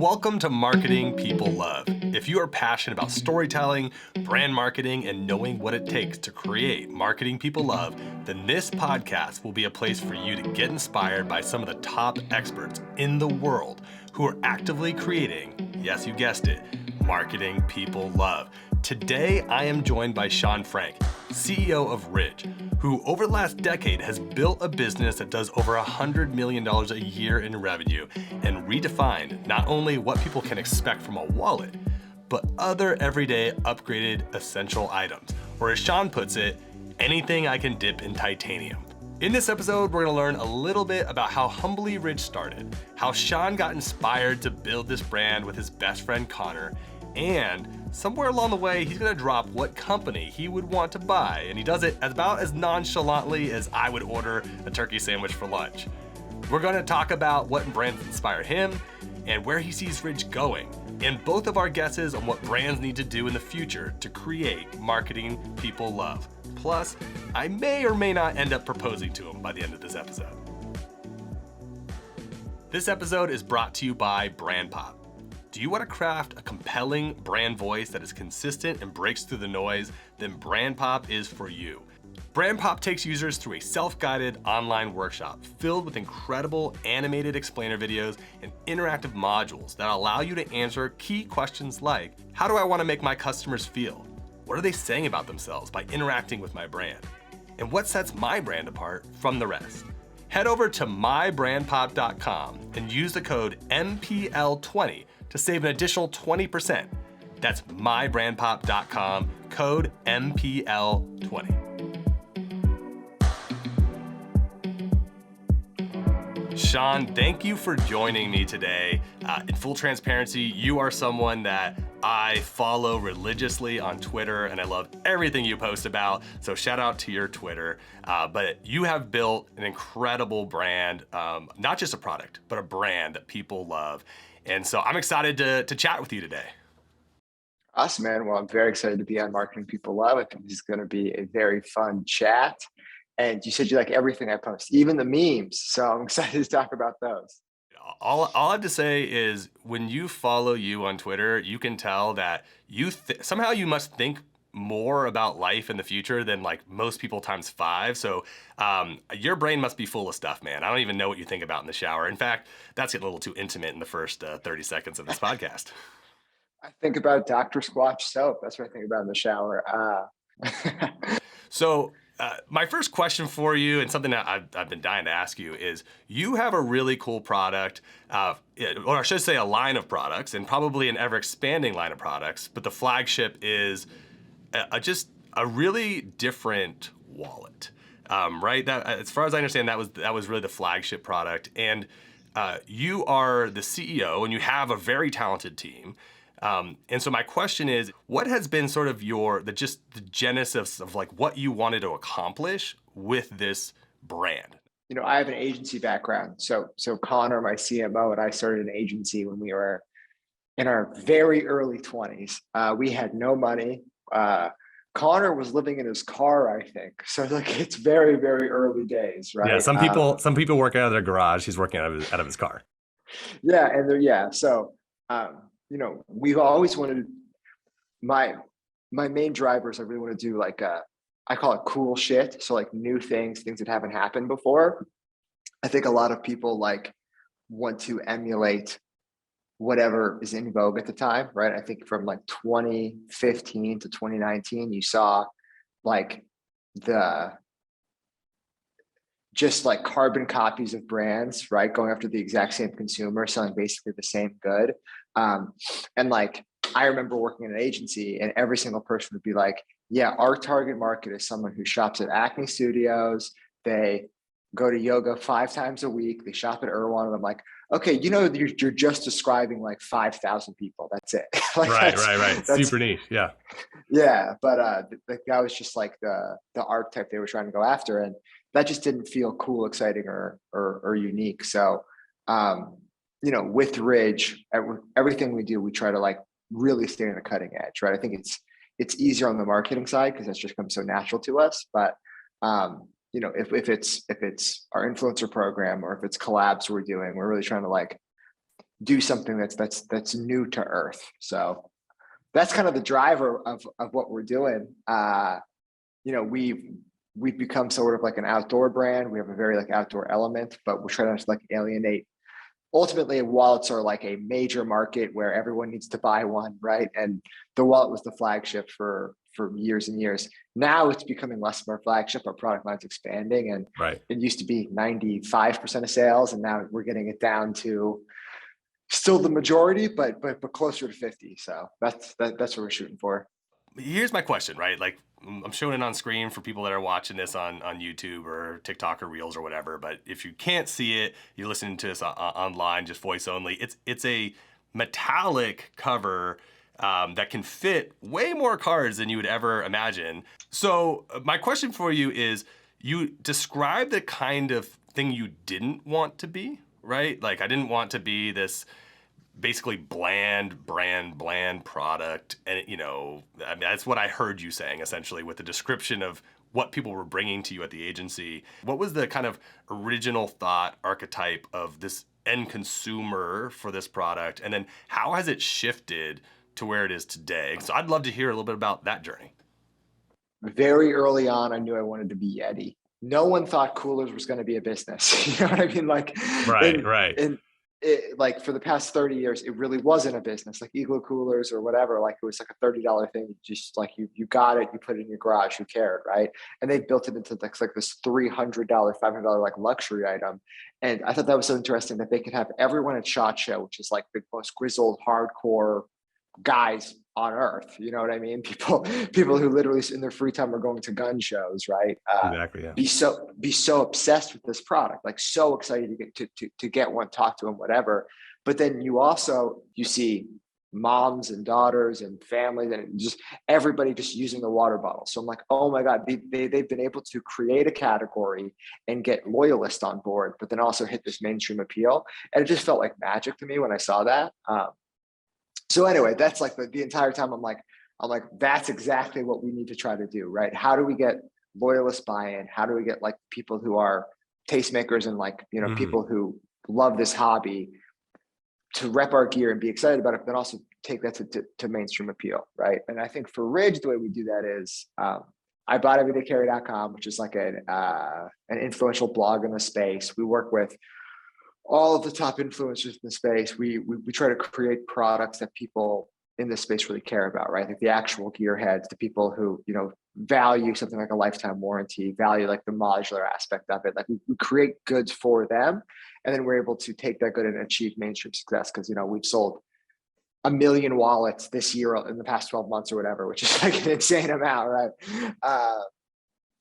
Welcome to Marketing People Love. If you are passionate about storytelling, brand marketing, and knowing what it takes to create marketing people love, then this podcast will be a place for you to get inspired by some of the top experts in the world who are actively creating, yes, you guessed it, marketing people love. Today, I am joined by Sean Frank, CEO of Ridge, who over the last decade has built a business that does over $100 million a year in revenue and redefined not only what people can expect from a wallet, but other everyday upgraded essential items. Or as Sean puts it, anything I can dip in titanium. In this episode, we're gonna learn a little bit about how Humbly Ridge started, how Sean got inspired to build this brand with his best friend Connor, and somewhere along the way, he's gonna drop what company he would want to buy, and he does it about as nonchalantly as I would order a turkey sandwich for lunch. We're gonna talk about what brands inspire him and where he sees Ridge going, and both of our guesses on what brands need to do in the future to create marketing people love. Plus, I may or may not end up proposing to him by the end of this episode. This episode is brought to you by Brand Pop. Do you want to craft a compelling brand voice that is consistent and breaks through the noise? Then Brand Pop is for you. Brand Pop takes users through a self-guided online workshop filled with incredible animated explainer videos and interactive modules that allow you to answer key questions like, how do I want to make my customers feel? What are they saying about themselves by interacting with my brand? And what sets my brand apart from the rest? Head over to mybrandpop.com and use the code MPL20 to save an additional 20%. That's mybrandpop.com, code MPL20. Sean, thank you for joining me today. In full transparency, you are someone that I follow religiously on Twitter, and I love everything you post about, so shout out to your Twitter. But you have built an incredible brand, not just a product, but a brand that people love. And so I'm excited to chat with you today. Awesome, man. Well, I'm very excited to be on Marketing People Love. I think this is going to be a very fun chat. And you said you like everything I post, even the memes. So I'm excited to talk about those. All I have to say is when you follow you on Twitter, you can tell that somehow you must think more about life in the future than like most people times 5. So your brain must be full of stuff, man. I don't even know what you think about in the shower. In fact, that's getting a little too intimate in the first 30 seconds of this podcast. I think about Dr. Squatch soap. That's what I think about in the shower. So my first question for you, and something that I've been dying to ask you, is you have a really cool product, or I should say a line of products, and probably an ever-expanding line of products, but the flagship is just a really different wallet, right? That, as far as I understand, that was really the flagship product, and you are the CEO, and you have a very talented team. And so my question is, what has been sort of the genesis of like what you wanted to accomplish with this brand? You know, I have an agency background. So Connor, my CMO, and I started an agency when we were in our very early 20s. We had no money. Connor was living in his car, I think. So like it's very, very early days, right? Yeah, some people work out of their garage. He's working out of his car. Yeah, and so you know, we've always wanted my main drivers. I really want to do like I call it cool shit. So like new things that haven't happened before. I think a lot of people like want to emulate whatever is in vogue at the time, right? I think from like 2015 to 2019, you saw like just like carbon copies of brands, right? Going after the exact same consumer, selling basically the same good. And like, I remember working in an agency and every single person would be like, yeah, our target market is someone who shops at Acne Studios. They go to yoga 5 times a week. They shop at Erewhon. And I'm like, okay, you know, you're just describing like 5,000 people. That's it. Like, right. That's super niche. Yeah. Yeah. But that was just like the archetype they were trying to go after. And that just didn't feel cool, exciting, or unique. So, you know, with Ridge, everything we do, we try to like really stay on the cutting edge, right? I think it's easier on the marketing side because that's just come so natural to us. But you know, if it's our influencer program or if it's collabs we're doing, we're really trying to like do something that's new to earth. So that's kind of the driver of what we're doing. You know, we've become sort of like an outdoor brand. We have a very like outdoor element, but we're trying to like alienate. Ultimately, wallets are like a major market where everyone needs to buy one, right? And the wallet was the flagship for years and years. Now it's becoming less of our flagship. Our product line's expanding, and Right. it used to be 95% of sales, and now we're getting it down to still the majority, but closer to 50. So that's what we're shooting for. Here's my question, right? Like, I'm showing it on screen for people that are watching this on YouTube or TikTok or Reels or whatever. But if you can't see it, you're listening to this online, just voice only. It's a metallic cover that can fit way more cards than you would ever imagine. So my question for you is, you describe the kind of thing you didn't want to be, right? Like, I didn't want to be this basically bland product. And, you know, I mean, that's what I heard you saying essentially with the description of what people were bringing to you at the agency. What was the kind of original thought archetype of this end consumer for this product? And then how has it shifted to where it is today? So I'd love to hear a little bit about that journey. Very early on, I knew I wanted to be Yeti. No one thought coolers was going to be a business. You know what I mean? Like, Right. in it, like for the past 30 years, it really wasn't a business. Like Igloo coolers or whatever. Like it was like a $30 thing. Just like you got it, you put it in your garage, who cared, right? And they built it into like this $300, $500 like luxury item. And I thought that was so interesting that they could have everyone at SHOT Show, which is like the most grizzled, hardcore guys on earth. You know what I mean? People who literally in their free time are going to gun shows, right? Exactly. Yeah. Be so obsessed with this product, like so excited to get to get one, talk to them, whatever. But then you see moms and daughters and families and just everybody just using the water bottle. So I'm like, oh my God, they've been able to create a category and get loyalists on board, but then also hit this mainstream appeal. And it just felt like magic to me when I saw that. So anyway, that's like the entire time I'm like, that's exactly what we need to try to do, right? How do we get loyalist buy-in? How do we get like people who are tastemakers and like, you know, people who love this hobby to rep our gear and be excited about it, but then also take that to mainstream appeal, right? And I think for Ridge, the way we do that is I bought everydaycarry.com, which is like an influential blog in the space. We work with all of the top influencers in the space. We try to create products that people in this space really care about, right? Like the actual gearheads, the people who, you know, value something like a lifetime warranty, value like the modular aspect of it. Like we create goods for them, and then we're able to take that good and achieve mainstream success. Because, you know, we've sold 1 million wallets this year in the past 12 months or whatever, which is like an insane amount, right?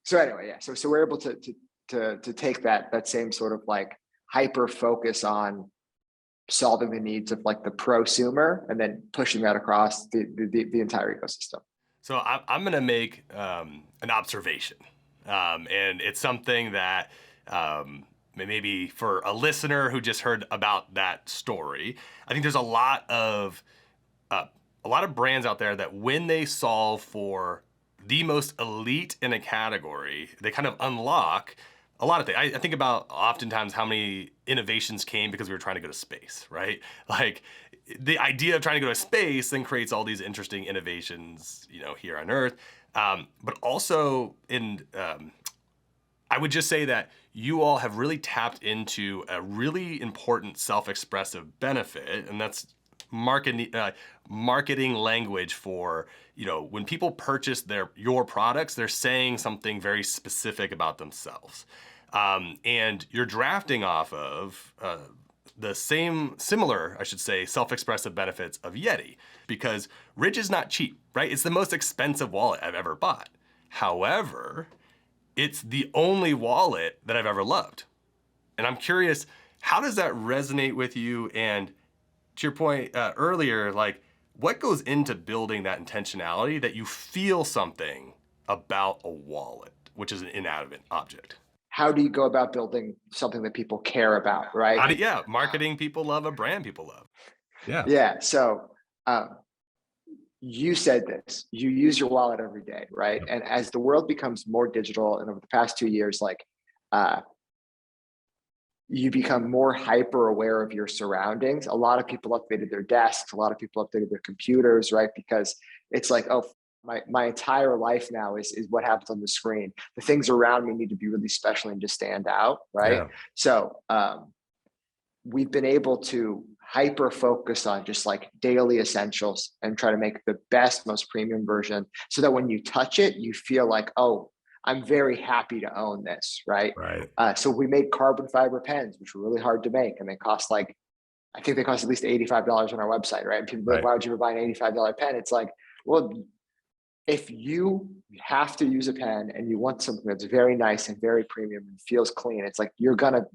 So anyway, yeah. So we're able to take that same sort of like hyper focus on solving the needs of like the prosumer and then pushing that across the entire ecosystem. So I'm going to make an observation, and it's something that maybe for a listener who just heard about that story, I think there's a lot of brands out there that when they solve for the most elite in a category, they kind of unlock a lot of things. I think about oftentimes how many innovations came because we were trying to go to space, right? Like the idea of trying to go to space then creates all these interesting innovations, you know, here on Earth. But also I would just say that you all have really tapped into a really important self-expressive benefit, and that's marketing language for, you know, when people purchase your products, they're saying something very specific about themselves. And you're drafting off of the similar, I should say, self-expressive benefits of Yeti, because Ridge is not cheap, right? It's the most expensive wallet I've ever bought. However, it's the only wallet that I've ever loved. And I'm curious, how does that resonate with you? And to your point earlier, like what goes into building that intentionality that you feel something about a wallet, which is an inanimate object? How do you go about building something that people care about, right? Marketing people love, a brand people love. Yeah. So you said this, you use your wallet every day, right? And as the world becomes more digital, and over the past 2 years, like you become more hyper aware of your surroundings. A lot of people updated their desks. A lot of people updated their computers, right? Because it's like, oh, my entire life now is what happens on the screen. The things around me need to be really special and just stand out, right? Yeah. So we've been able to hyper focus on just like daily essentials and try to make the best, most premium version so that when you touch it, you feel like, oh, I'm very happy to own this, right? Right. So we made carbon fiber pens, which were really hard to make. And they cost like, I think they cost at least $85 on our website, right? And people be like, Right. why would you ever buy an $85 pen? It's like, well, if you have to use a pen and you want something that's very nice and very premium and feels clean, it's like, you're gonna,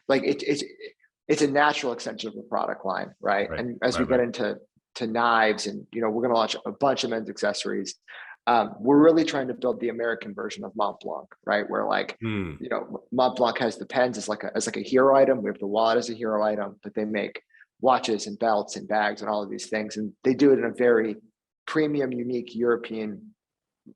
like, it's a natural extension of the product line, right? Right. And as Right, we get into knives and, you know, we're gonna launch a bunch of men's accessories. We're really trying to build the American version of Mont Blanc, right? Where like, Hmm. you know, Mont Blanc has the pens as like a hero item. We have the wallet as a hero item, but they make watches and belts and bags and all of these things. And they do it in a very premium, unique European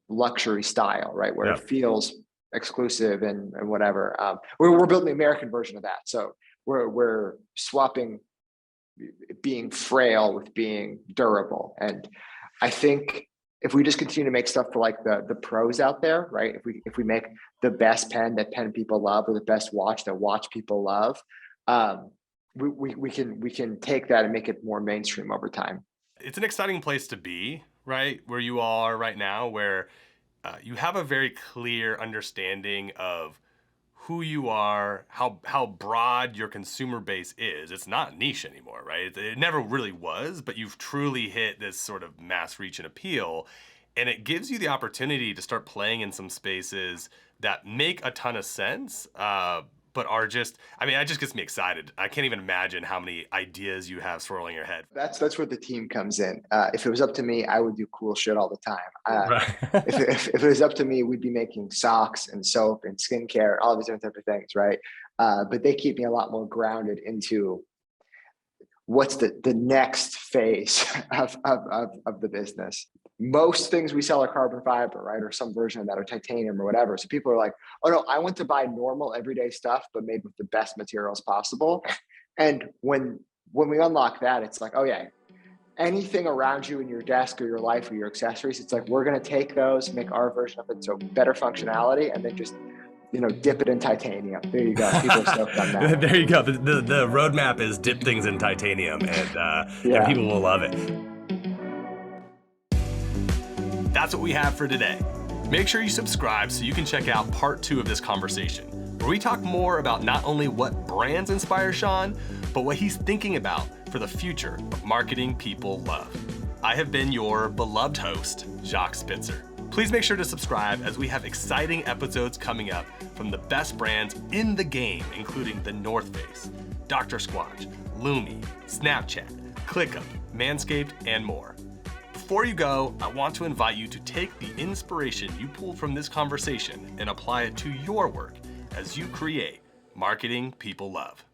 luxury style, right? Where Yeah. it feels exclusive and whatever. We're building the American version of that. So we're swapping being frail with being durable. And I think if we just continue to make stuff for like the pros out there, right? If we make the best pen that pen people love, or the best watch that watch people love, we can take that and make it more mainstream over time. It's an exciting place to be, right? Where you are right now, where you have a very clear understanding of who you are, how broad your consumer base is. It's not niche anymore, right? It never really was, but you've truly hit this sort of mass reach and appeal. And it gives you the opportunity to start playing in some spaces that make a ton of sense, but are just, I mean, that just gets me excited. I can't even imagine how many ideas you have swirling in your head. That's where the team comes in. If it was up to me, I would do cool shit all the time. Right. If it was up to me, we'd be making socks and soap and skincare, all these different types of things, right? But they keep me a lot more grounded into what's the next phase of the business. Most things we sell are carbon fiber, right? Or some version of that, or titanium or whatever. So people are like, oh no, I want to buy normal everyday stuff, but made with the best materials possible. And when we unlock that, it's like, oh yeah, anything around you in your desk or your life or your accessories, it's like, we're going to take those, make our version of it so better functionality, and then just, you know, dip it in titanium. There you go. People are stoked on that. There you go. The roadmap is dip things in titanium, and people will love it. That's what we have for today. Make sure you subscribe so you can check out part 2 of this conversation, where we talk more about not only what brands inspire Sean, but what he's thinking about for the future of marketing people love. I have been your beloved host, Jacques Spitzer. Please make sure to subscribe, as we have exciting episodes coming up from the best brands in the game, including The North Face, Dr. Squatch, Lumi, Snapchat, ClickUp, Manscaped, and more. Before you go, I want to invite you to take the inspiration you pulled from this conversation and apply it to your work as you create marketing people love.